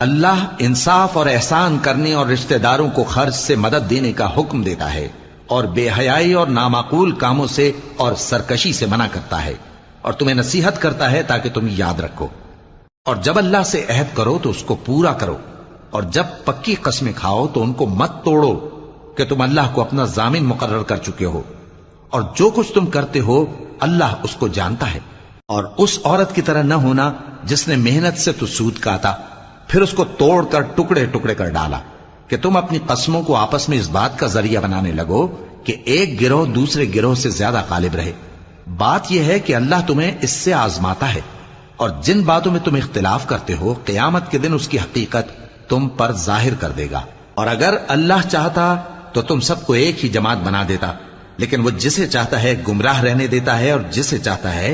अल्लाह इंसाफ और एहसान करने और रिश्तेदारों को खर्च से मदद देने का हुक्म देता है और बेहयाई और नामाकूल कामों से और सरकशी से मना करता है और तुम्हें नसीहत करता है ताकि तुम याद रखो। और जब अल्लाह से अहद करो तो उसको पूरा करो, और जब पक्की कस्में खाओ तो उनको मत तोड़ो कि तुम अल्लाह को अपना जामिन मुकर्रर कर चुके हो, और जो कुछ तुम करते हो अल्लाह उसको जानता है। और उस औरत की तरह न होना जिसने मेहनत से तो सूद काटा, फिर उसको तोड़कर टुकड़े टुकड़े कर डाला, कि तुम अपनी कस्मों को आपस में इस बात का जरिया बनाने लगो कि एक गिरोह दूसरे गिरोह से ज्यादा गालिब रहे। बात यह है कि अल्लाह तुम्हें इससे आजमाता है, और जिन बातों में तुम इख्तिलाफ करते हो क़यामत के दिन उसकी हकीकत तुम पर जाहिर कर देगा। और अगर अल्लाह चाहता तो तुम सबको एक ही जमात बना देता, लेकिन वो जिसे चाहता है गुमराह रहने देता है और जिसे चाहता है